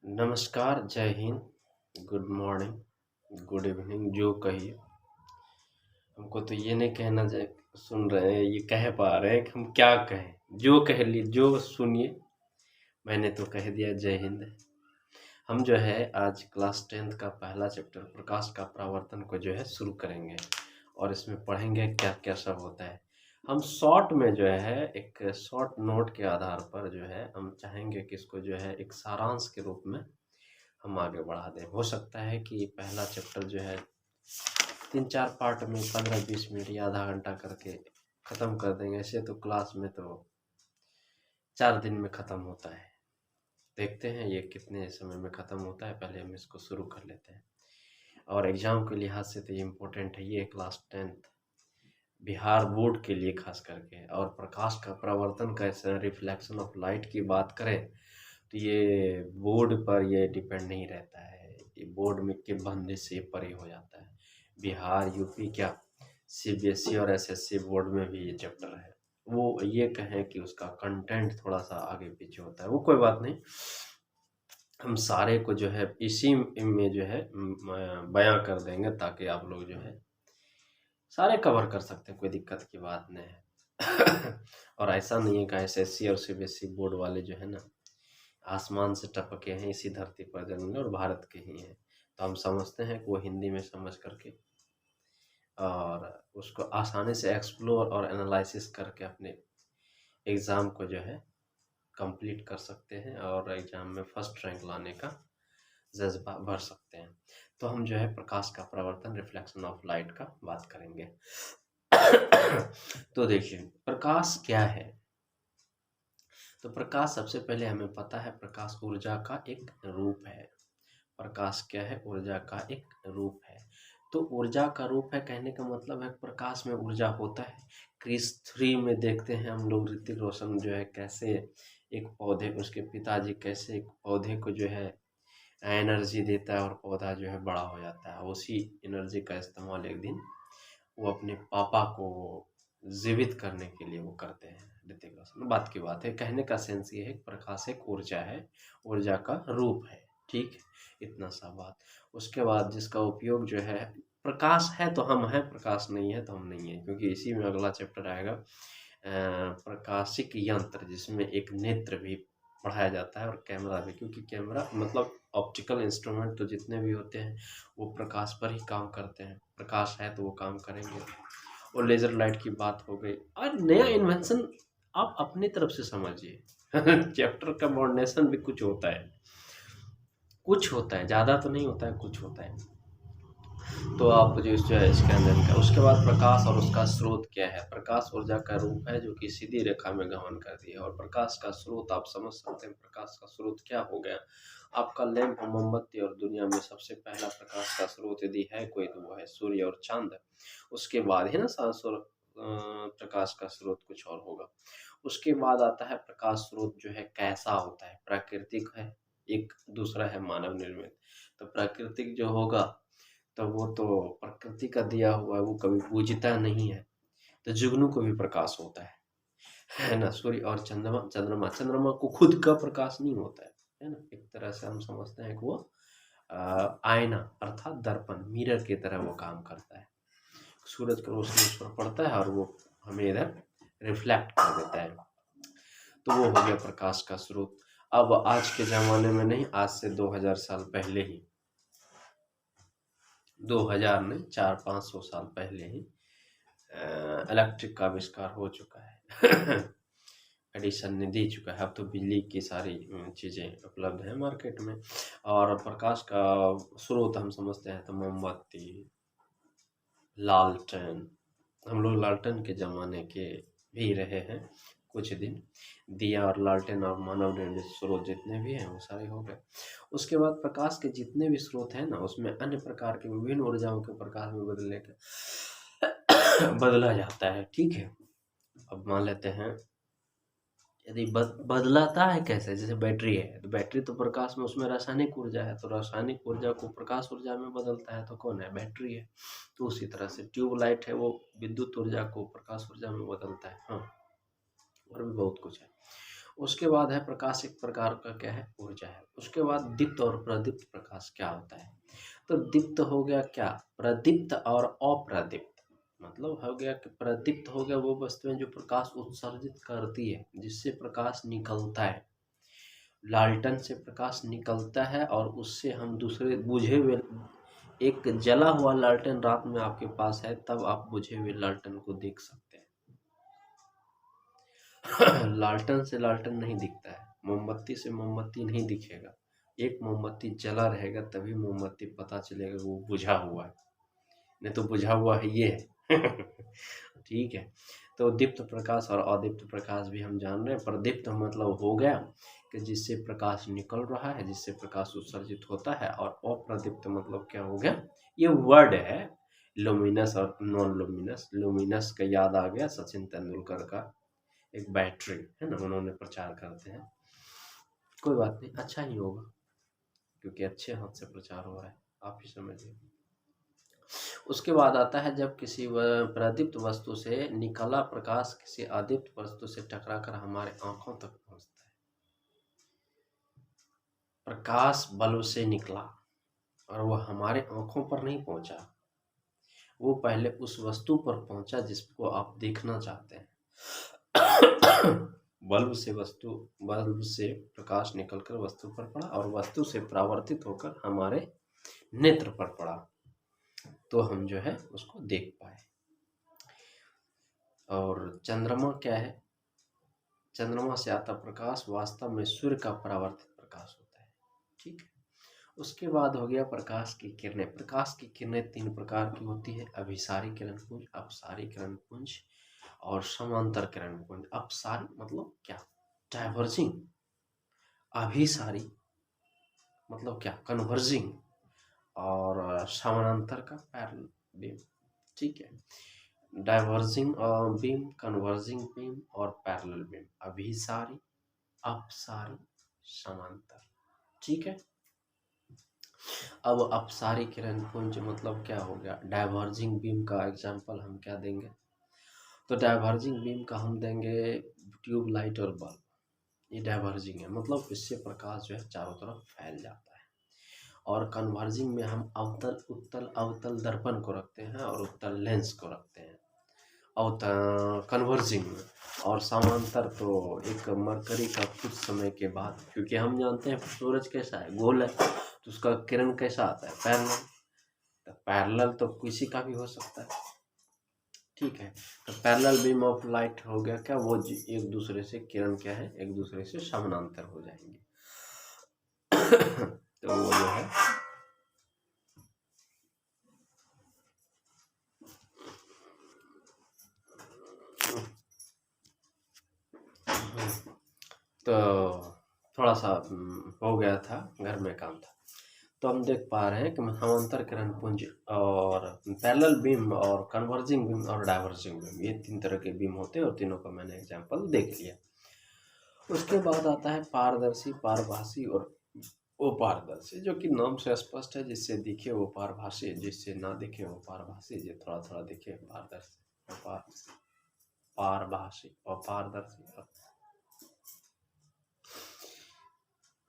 नमस्कार, जय Hind, good morning, good evening, जो कहिए। हमको तो ये नहीं कहना जाए, सुन रहे हैं, ये कह पा रहे हैं कि हम क्या कहें। जो कह ली, जो सुनिए। मैंने तो कह दिया, जय हिंद। हम जो है आज क्लास 10th का पहला चैप्टर प्रकाश का परावर्तन को जो है शुरू करेंगे और इसमें पढ़ेंगे क्या क्या सब होता है। हम शॉर्ट में जो है एक शॉर्ट नोट के आधार पर जो है हम चाहेंगे कि इसको जो है एक सारांश के रूप में हम आगे बढ़ा दें। हो सकता है कि पहला चैप्टर जो है 3-4 पार्ट में 15-20 मिनट या आधा घंटा करके ख़त्म कर देंगे। ऐसे तो क्लास में तो 4 दिन में ख़त्म होता है। देखते हैं ये कितने समय में ख़त्म होता है। पहले हम इसको शुरू कर लेते हैं और एग्ज़ाम के लिहाज से तो ये इम्पोर्टेंट है। ये क्लास 10th बिहार बोर्ड के लिए खास करके, और प्रकाश का परावर्तन कैसे रिफ्लेक्शन ऑफ लाइट की बात करें तो ये बोर्ड पर ये डिपेंड नहीं रहता है। ये बोर्ड में के बंदे से परे हो जाता है। बिहार, यूपी क्या सीबीएसई और एसएससी बोर्ड में भी ये चैप्टर है। वो ये कहें कि उसका कंटेंट थोड़ा सा आगे पीछे होता है, वो कोई बात नहीं। हम सारे को जो है इसी में जो है बयां कर देंगे ताकि आप लोग जो है सारे कवर कर सकते हैं, कोई दिक्कत की बात नहीं है। और ऐसा नहीं है कि एसएससी और सीबीएसई बोर्ड वाले जो है ना आसमान से टपके हैं, इसी धरती पर जन्मे और भारत के ही हैं। तो हम समझते हैं कि वो हिंदी में समझ करके और उसको आसानी से एक्सप्लोर और एनालिसिस करके अपने एग्ज़ाम को जो है कंप्लीट कर सकते हैं और एग्ज़ाम में फर्स्ट रैंक लाने का जज्बा भर सकते हैं। तो हम जो है प्रकाश का परावर्तन रिफ्लेक्शन ऑफ लाइट का बात करेंगे। तो देखिए प्रकाश क्या है। तो प्रकाश सबसे पहले हमें पता है प्रकाश ऊर्जा का एक रूप है। प्रकाश क्या है? ऊर्जा का एक रूप है। तो ऊर्जा का रूप है कहने का मतलब है प्रकाश में ऊर्जा होता है। क्रिस 3 में देखते हैं हम लोग ऋतिक रोशन जो है कैसे एक पौधे, उसके पिताजी कैसे एक पौधे को जो है एनर्जी देता है और पौधा जो है बड़ा हो जाता है। उसी एनर्जी का इस्तेमाल एक दिन वो अपने पापा को जीवित करने के लिए वो करते हैं। ऋतिक रोशन, बात की बात है, कहने का सेंस ये है प्रकाश एक ऊर्जा है, ऊर्जा का रूप है। ठीक है, इतना सा बात। उसके बाद जिसका उपयोग जो है, प्रकाश है तो हम हैं, प्रकाश नहीं है तो हम नहीं है, क्योंकि इसी में अगला चैप्टर आएगा प्रकाशिक यंत्र, जिसमें एक नेत्र भी पढ़ाया जाता है और कैमरा भी, क्योंकि कैमरा मतलब ऑप्टिकल इंस्ट्रूमेंट तो जितने भी होते हैं वो प्रकाश पर ही काम करते हैं। प्रकाश है तो वो काम करेंगे। और लेज़र लाइट की बात हो गई और नया इन्वेंशन आप अपनी तरफ से समझिए। चैप्टर का मॉडर्नेशन भी कुछ होता है, कुछ होता है, ज़्यादा तो नहीं होता है, कुछ होता है। तो आप जो है इसके अंदर का, उसके बाद प्रकाश और उसका स्रोत क्या है। प्रकाश ऊर्जा का रूप है जो कि सीधी रेखा में गमन करती है। और प्रकाश का स्रोत आप समझ सकते हैं, प्रकाश का स्रोत क्या हो गया। आपका लैंप, मोमबत्ती और दुनिया में सबसे पहला प्रकाश का स्रोत यदि है कोई तो वो है सूर्य और चांद। उसके बाद है ना प्रकाश का स्रोत कुछ और होगा। उसके बाद आता है प्रकाश स्रोत जो है कैसा होता है, प्राकृतिक है, एक दूसरा है मानव निर्मित। तो प्राकृतिक जो होगा तो वो तो प्रकृति का दिया हुआ है, वो कभी बुझता नहीं है। तो जुगनू को भी प्रकाश होता है ना। सूर्य और चंद्रमा, चंद्रमा को खुद का प्रकाश नहीं होता है ना। एक तरह से हम समझते हैं कि वो आईना अर्थात दर्पण, मिरर की तरह वो काम करता है। सूरज का रोशनी उस पर पड़ता है और वो हमें इधर रिफ्लेक्ट कर देता है। तो वो हो गया प्रकाश का स्रोत। अब आज के ज़माने में नहीं, आज से 2000 साल पहले ही, 2000 नहीं 400-500 साल पहले ही इलेक्ट्रिक का आविष्कार हो चुका है। एडिसन ने दे चुका है। अब तो बिजली की सारी चीज़ें उपलब्ध हैं मार्केट में। और प्रकाश का स्रोत हम समझते हैं तो मोमबत्ती, लालटेन, हम लोग लालटेन के ज़माने के भी रहे हैं कुछ दिन। दिया और लालटेन और मानव निर्मित स्रोत जितने भी हैं वो सारे हो गए। उसके बाद प्रकाश के जितने भी स्रोत हैं ना, उसमें अन्य प्रकार के विभिन्न ऊर्जाओं के प्रकाश में बदलने का बदला जाता है। ठीक है, अब मान लेते हैं यदि बदलाता है कैसे, जैसे बैटरी है तो बैटरी तो प्रकाश में, उसमें रासायनिक ऊर्जा है, तो रासायनिक ऊर्जा को प्रकाश ऊर्जा में बदलता है तो कौन है? बैटरी है। तो उसी तरह से ट्यूबलाइट है, वो विद्युत ऊर्जा को प्रकाश ऊर्जा में बदलता है। हाँ, और भी बहुत कुछ है। उसके बाद है प्रकाश एक प्रकार का क्या है, ऊर्जा है। उसके बाद दीप्त और प्रदीप्त प्रकाश क्या होता है। तो दीप्त हो गया क्या, प्रदीप्त और अप्रदीप्त। मतलब हो गया कि प्रदीप्त हो गया वो वस्तुएं जो प्रकाश उत्सर्जित करती है, जिससे प्रकाश निकलता है। लालटन से प्रकाश निकलता है और उससे हम दूसरे बुझे हुए, एक जला हुआ लालटेन रात में आपके पास है, तब आप बुझे हुए लालटेन को देख सकते हैं। लालटेन से लालटेन नहीं दिखता है, मोमबत्ती से मोमबत्ती नहीं दिखेगा। एक मोमबत्ती जला रहेगा तभी मोमबत्ती पता चलेगा वो बुझा हुआ है, नहीं तो बुझा हुआ है ये है। ठीक है। तो दीप्त प्रकाश और अदीप्त प्रकाश भी हम जान रहे हैं। प्रदीप्त मतलब हो गया कि जिससे प्रकाश निकल रहा है, जिससे प्रकाश उत्सर्जित होता है। और अप्रदीप्त मतलब क्या हो गया, ये वर्ड है लुमिनस और नॉन लुमिनस। लुमिनस का याद आ गया सचिन तेंदुलकर का एक बैटरी है ना, उन्होंने प्रचार करते हैं। कोई बात नहीं, अच्छा ही होगा क्योंकि अच्छे हाथ से प्रचार हो रहा है, आप ही समझिए। उसके बाद आता है जब किसी प्रदीप्त वस्तु से निकला प्रकाश किसी अदीप्त वस्तु से टकराकर हमारे आंखों तक पहुंचता है। प्रकाश बल्ब से निकला और वह हमारे आंखों पर नहीं पहुंचा, वो पहले उस वस्तु पर पहुंचा जिसको आप देखना चाहते हैं। बल्ब से प्रकाश निकलकर वस्तु पर पड़ा और वस्तु से परावर्तित होकर हमारे नेत्र पर पड़ा, तो हम जो है उसको देख पाए। और चंद्रमा क्या है, चंद्रमा से आता प्रकाश वास्तव में सूर्य का परावर्तित प्रकाश होता है। ठीक है। उसके बाद हो गया प्रकाश की किरणें। प्रकाश की किरणें तीन प्रकार की होती है, अभिसारी किरण पुंज, अपसारी किरण पुंज और समांतर किरण पुंज। अपसारी मतलब क्या, डाइवर्जिंग। अभिसारी मतलब क्या, कन्वर्जिंग। और समानांतर का पैरेलल बीम। ठीक है। डाइवर्जिंग बीम, कन्वर्जिंग बीम और पैरेलल बीम। अभिसारी, अपसारी, समांतर। ठीक है। अब अपसारी किरण पुंज मतलब क्या हो गया, डाइवर्जिंग बीम का एग्जांपल हम क्या देंगे, तो डाइवर्जिंग बीम का हम देंगे ट्यूबलाइट और बल्ब। ये डाइवर्जिंग है, मतलब इससे प्रकाश जो है चारों तरफ फैल जाता है। और कन्वर्जिंग में हम अवतल उत्तल अवतल दर्पण को रखते हैं और उत्तल लेंस को रखते हैं कन्वर्जिंग में। और समांतर तो एक मरकरी का कुछ समय के बाद, क्योंकि हम जानते हैं सूरज कैसा है, गोल है, तो उसका किरण कैसा आता है, पैरेलल। तो पैरेलल तो किसी का भी हो सकता है। ठीक है। तो पैरेलल बीम ऑफ लाइट हो गया क्या, वो एक दूसरे से किरण क्या है, एक दूसरे से समानांतर हो जाएंगे। तो वो जो है तो थोड़ा सा हो गया था, घर में काम था। तो हम देख पा रहे हैं कि समांतर किरण पुंज और पैरेलल बीम और कन्वर्जिंग बीम और डाइवर्जिंग बीम, ये तीन तरह के बीम होते हैं और तीनों का मैंने एग्जांपल देख लिया। उसके बाद आता है पारदर्शी, पारभासी और अपारदर्शी, जो कि नाम से स्पष्ट है, जिससे दिखे वो पारभासी, जिससे ना दिखे वो पारभासी, जो थोड़ा थोड़ा दिखे पारदर्शी, पारभासी और पारदर्शी।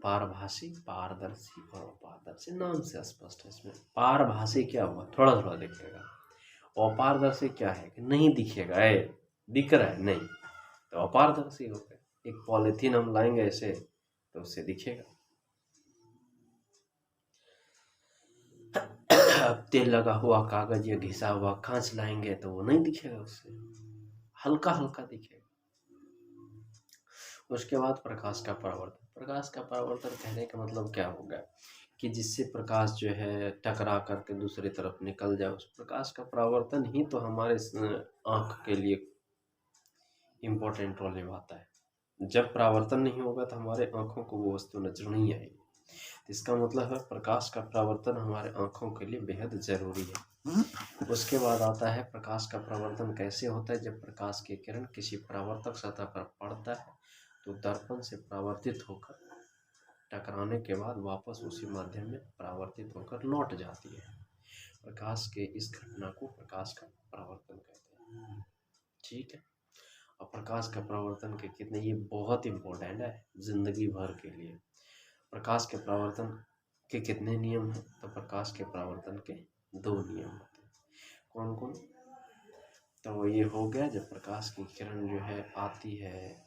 पारभासी, पारदर्शी और अपारदर्शी नाम से स्पष्ट है। इसमें पारभासी क्या हुआ, थोड़ा थोड़ा दिखेगा। अपारदर्शी क्या है कि नहीं दिखेगा, दिख रहा है नहीं, तो अपारदर्शी हो गया। एक पॉलिथीन हम लाएंगे ऐसे तो उससे दिखेगा। अब तेल लगा हुआ कागज या घिसा हुआ कांच लाएंगे तो वो नहीं दिखेगा, उससे हल्का हल्का दिखेगा। उसके बाद प्रकाश का परावर्तन। प्रकाश का परावर्तन कहने का मतलब क्या होगा कि जिससे प्रकाश जो है टकरा करके दूसरी तरफ निकल जाए, उस प्रकाश का परावर्तन ही तो हमारे आँख के लिए इम्पोर्टेंट रोल निभाता है। जब परावर्तन नहीं होगा तो हमारे आँखों को वो वस्तु नजर नहीं आएगी। इसका मतलब है प्रकाश का परावर्तन हमारे आँखों के लिए बेहद ज़रूरी है। उसके बाद आता है प्रकाश का परावर्तन कैसे होता है। जब प्रकाश की किरण किसी परावर्तक सतह पर पड़ता है तो दर्पण से परावर्तित होकर टकराने के बाद वापस उसी माध्यम में परावर्तित होकर लौट जाती है। प्रकाश के इस घटना को प्रकाश का परावर्तन कहते हैं। ठीक है। और प्रकाश के परावर्तन के कितने, ये बहुत इम्पोर्टेंट है जिंदगी भर के लिए। प्रकाश के परावर्तन के कितने नियम हैं? तो प्रकाश के परावर्तन के 2 नियम होते हैं। कौन कौन? तो ये हो गया, जब प्रकाश की किरण जो है आती है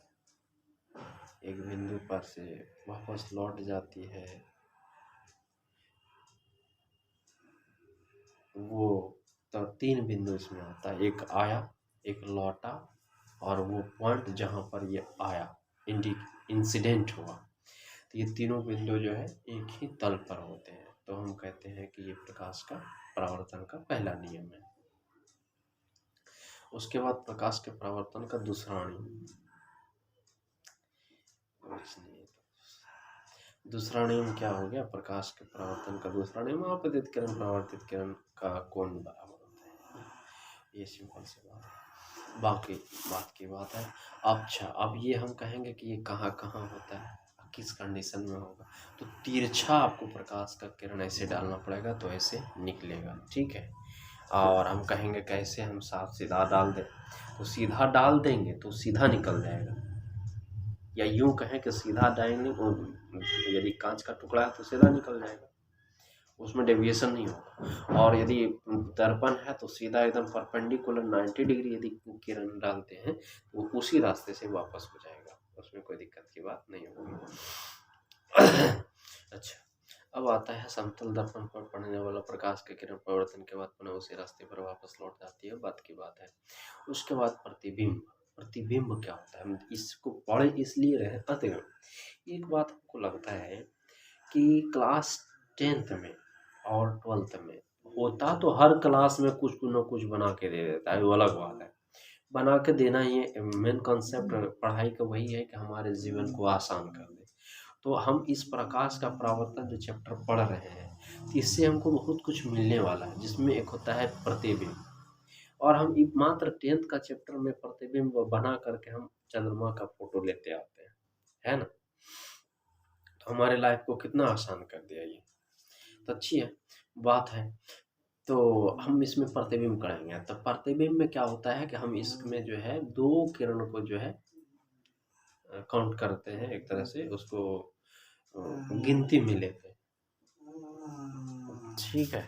एक बिंदु पर से वापस लौट जाती है, वो तो 3 बिंदु इसमें आता है, एक आया, एक लौटा, और वो पॉइंट जहाँ पर ये आया इंसिडेंट हुआ। तो ये तीनों बिंदु जो है एक ही तल पर होते हैं, तो हम कहते हैं कि ये प्रकाश का परावर्तन का पहला नियम है। उसके बाद प्रकाश के परावर्तन का दूसरा नियम, दूसरा नियम क्या हो गया? प्रकाश के परावर्तन का दूसरा नियम, आपतित किरण परावर्तित किरण का कोण बराबर होता है। ये सिंपल सी बात है, बाकी बात की बात है। अच्छा, अब ये हम कहेंगे कि ये कहाँ कहाँ होता है, किस कंडीशन में होगा। तो तिरछा आपको प्रकाश का किरण ऐसे डालना पड़ेगा तो ऐसे निकलेगा, ठीक है। और हम कहेंगे कैसे, हम साफ सीधा डाल दें, तो सीधा डाल देंगे तो सीधा निकल जाएगा, या यूं कहें कि सीधा डालेंगे, यदि कांच का टुकड़ा है तो सीधा निकल जाएगा, उसमें डेविएशन नहीं होगा। और यदि दर्पण है तो सीधा एकदम परपेंडिकुलर 90 डिग्री यदि किरण डालते हैं तो उसी रास्ते से वापस हो जाएगा, उसमें कोई दिक्कत की बात नहीं होगी। अच्छा, अब आता है समतल दर्पण पर पड़ने वाला प्रकाश के किरण परिवर्तन के बाद पुनः उसी रास्ते पर वापस लौट जाती है, बात की बात है। उसके बाद प्रतिबिंब। प्रतिबिंब क्या होता है, हम इसको पढ़े इसलिए रहे हैं। एक बात हमको लगता है कि क्लास 10th में और 12th में होता तो हर क्लास में कुछ न कुछ बना के दे देता है, वो अलग बात है। बना के देना ही मेन कॉन्सेप्ट पढ़ाई का वही है कि हमारे जीवन को आसान कर दे। तो हम इस प्रकाश का परावर्तन जो चैप्टर पढ़ रहे हैं, तो इससे हमको बहुत कुछ मिलने वाला है, जिसमें एक होता है प्रतिबिंब। और हम मात्र 10th का चैप्टर में प्रतिबिंब बना करके हम चंद्रमा का फोटो लेते आते हैं, है ना। तो हमारे लाइफ को कितना आसान कर दिया ये, तो अच्छी है बात है। तो हम इसमें प्रतिबिंब करेंगे, तो प्रतिबिंब में क्या होता है कि हम इसमें जो है 2 किरण को जो है काउंट करते हैं, एक तरह से उसको गिनती में लेते हैं, ठीक है।